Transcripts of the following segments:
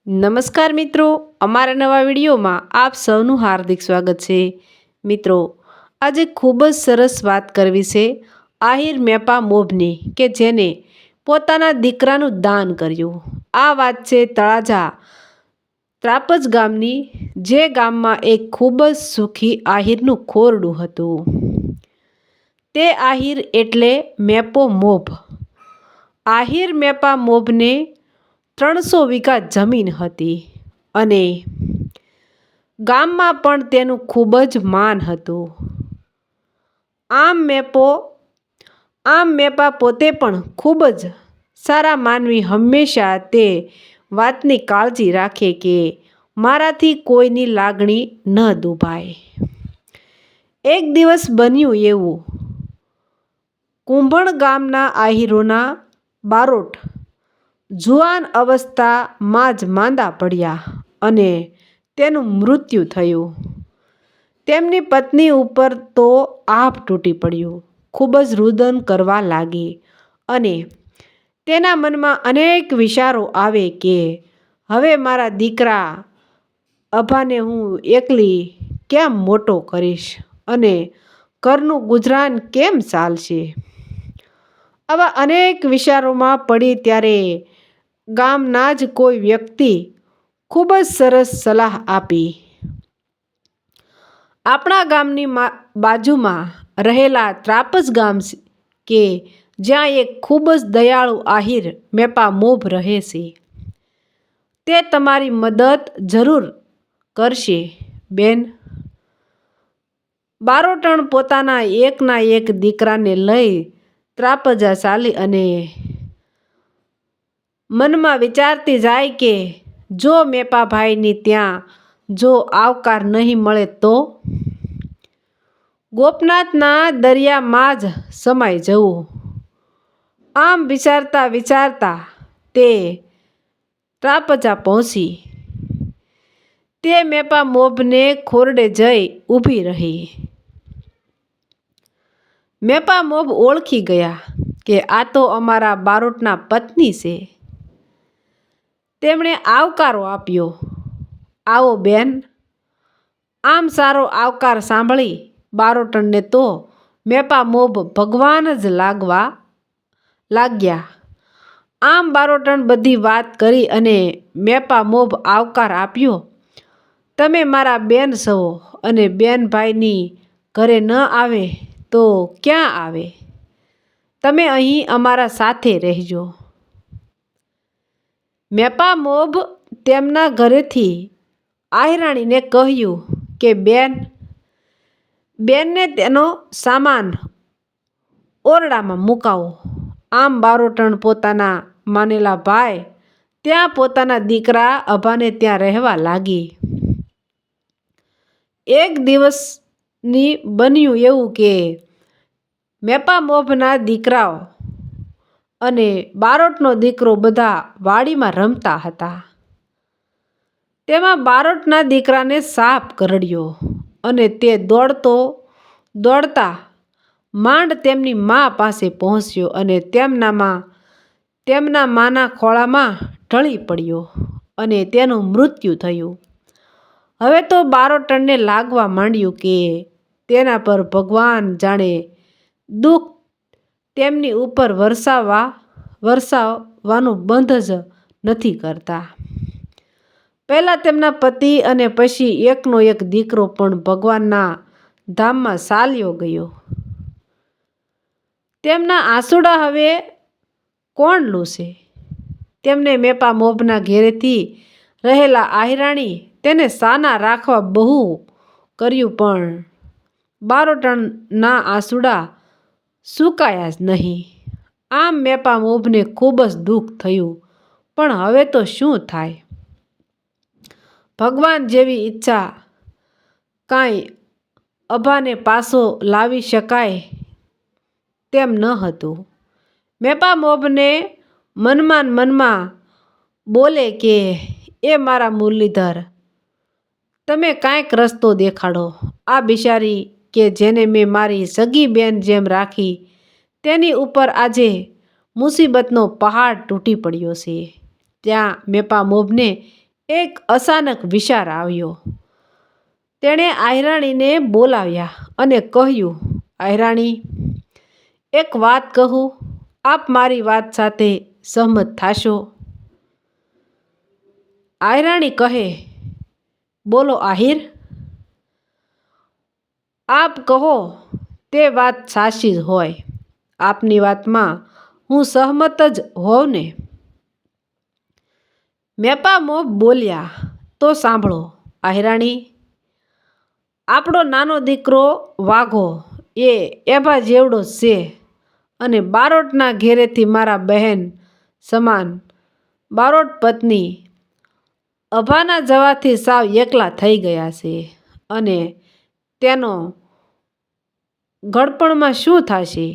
નમસ્કાર મિત્રો, અમારા નવા વિડીયોમાં આપ સૌનું હાર્દિક સ્વાગત છે। મિત્રો, આજે ખૂબ જ સરસ વાત કરવી છે આહિર મેપા મોભની કે જેને પોતાના દીકરાનું દાન કર્યું। આ વાત છે તળાજા ત્રાપજ ગામની, જે ગામમાં એક ખૂબ જ સુખી આહિરનું ખોરડું હતું। તે આહિર એટલે મેપો મોભ। આહિર મેપા મોભને 300 વીઘા જમીન હતી અને ગામમાં પણ તેનું ખૂબ જ માન હતું। આમ મેપા પોતે પણ ખૂબ જ સારા માનવી હંમેશા તે વાતની કાળજી રાખે કે મારાથી કોઈની લાગણી ન દુભાય। એક દિવસ બન્યું એવું, કુંભણ ગામના આહિરોના બારોટ જુવાન અવસ્થામાં જ માંદા પડ્યા અને તેનું મૃત્યુ થયું। તેમની પત્ની ઉપર તો આભ તૂટી પડ્યું, ખૂબ જ રુદન કરવા લાગી અને તેના મનમાં અનેક વિચારો આવે કે હવે મારા દીકરા અભાને હું એકલી કેમ મોટો કરીશ અને ઘરનું ગુજરાન કેમ ચાલશે। આવા અનેક વિચારોમાં પડી ત્યારે ગામના જ કોઈ વ્યક્તિ ખૂબ જ સરસ સલાહ આપી। આપણા ગામની બાજુમાં રહેલા ત્રાપજ ગામ કે જ્યાં એક ખૂબ જ દયાળુ આહિર મેપા મોભ રહે છે, તે તમારી મદદ જરૂર કરશે બેન। બારોટણ પોતાના એકના એક દીકરાને લઈ ત્રાપજા ચાલી અને મનમાં વિચારતી જાય કે જો મેપાભાઈની ત્યાં જો આવકાર નહીં મળે તો ગોપનાથના દરિયામાં જ સમાઈ જવું। આમ વિચારતા વિચારતા તે ત્રાપજા પહોંચી। તે મેપા મોભને ખોરડે જઈ ઊભી રહી। મેપા મોભ ઓળખી ગયા કે આ તો અમારા બારોટના પત્ની છે। તેમણે આવકારો આપ્યો, આવો બેન। આમ સારો આવકાર સાંભળી બારોટણને તો મેપા મોભ ભગવાન જ લાગવા લાગ્યા। આમ બારોટણ બધી વાત કરી અને મેપા મોભ આવકાર આપ્યો। તમે મારા બેન છો અને બેન ભાઈની ઘરે ન આવે તો ક્યાં આવે? તમે અહીં અમારા સાથે રહેજો। મેપા મોભ તેમના ઘરેથી આહિરાણીને કહ્યું કે બેનને તેનો સામાન ઓરડામાં મુકાવો। આમ બારોટણ પોતાના માનેલા ભાઈ ત્યાં પોતાના દીકરા અભાને ત્યાં રહેવા લાગી। એક દિવસની બન્યું એવું કે મેપા મોભના દીકરાઓ અને બારોટનો દીકરો બધા વાડીમાં રમતા હતા। તેમાં બારોટના દીકરાને સાપ કરડ્યો અને તે દોડતા માંડ તેમની મા પાસે પહોંચ્યો અને તેમના માના ખોળામાં ઢળી પડ્યો અને તેનું મૃત્યુ થયું। હવે તો બારોટણને લાગવા માંડ્યું કે તેના પર ભગવાન જાણે દુઃખ તેમની ઉપર વરસાવવાનું બંધ જ નથી કરતા। પહેલાં તેમના પતિ અને પછી એકનો એક દીકરો પણ ભગવાનના ધામમાં ચાલ્યો ગયો। તેમના આંસુડા હવે કોણ લૂછે? તેમને મેપા મોભના ઘેરેથી રહેલા આહિરાણી તેને સાના રાખવા બહુ કર્યું પણ બારોટણના આંસુડા સુકાયા જ નહીં। આમ મેપા મોભને ખૂબ જ દુઃખ થયું, પણ હવે તો શું થાય? ભગવાન જેવી ઈચ્છા કાંઈ અભાને પાછો લાવી શકાય તેમ ન હતું। મેપા મોભને મનમાં બોલે કે એ મારા મુરલીધર, તમે કાંઈક રસ્તો દેખાડો। આ બિચારી કે જેને મેં મારી સગી બેન જેમ રાખી તેની ઉપર આજે મુસીબતનો પહાડ તૂટી પડ્યો છે। ત્યાં મેપા મોભને એક અચાનક વિચાર આવ્યો. તેણે આયરાણીને બોલાવ્યા અને કહ્યું, આયરાણી, એક વાત કહું, આપ મારી વાત સાથે સહમત થશો? આયરાણી કહે, બોલો આહિર. આપ કહો તે વાત સાચી જ હોય. આપની વાતમાં હું સહમત જ હોઉં ને? મેપામોબ બોલ્યા, તો સાંભળો આયરાણી, આપણો નાનો દીકરો વાઘો એ એભા જેવડો જ છે અને બારોટના ઘેરેથી મારા બહેન સમાન બારોટ પત્ની અભાના જવાથી સાવ એકલા થઈ ગયા છે અને તેનો ઘડપણમાં શું થશે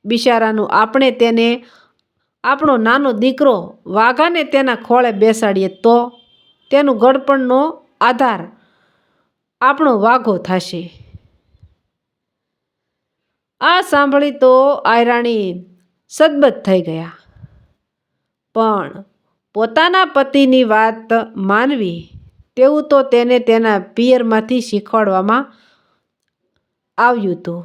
બિચારાનું? આપણે તેને આપણો નાનો દીકરો વાઘાને તેના ખોળે બેસાડીએ તો તેનું ઘડપણનો આધાર આપણો વાઘો થશે. આ સાંભળી તો આયરાણી સદબદ થઈ ગયા, પણ પોતાના પતિની વાત માનવી તેવું તો તેને તેના પિયરમાંથી શીખવાડવામાં આવ્યું હતું.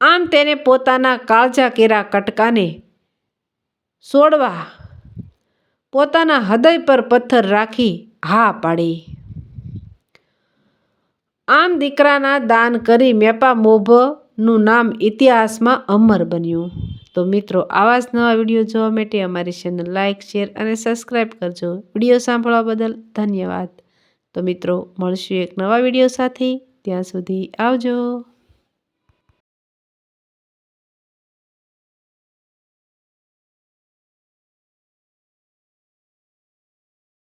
આમ તેને પોતાના કાળજા કેરા કટકાને છોડવા પોતાના હૃદય પર પથ્થર રાખી હા પાડી. આમ દીકરાના દાન કરી મેપામોભનું નામ ઇતિહાસમાં અમર બન્યું. તો મિત્રો, આવા જ નવા વિડીયો જોવા માટે અમારી ચેનલ લાઇક, શેર અને સબસ્ક્રાઈબ કરજો. વિડીયો સાંભળવા બદલ ધન્યવાદ. તો મિત્રો, મળશું એક નવા વિડીયો સાથે. ત્યાં સુધી આવજો.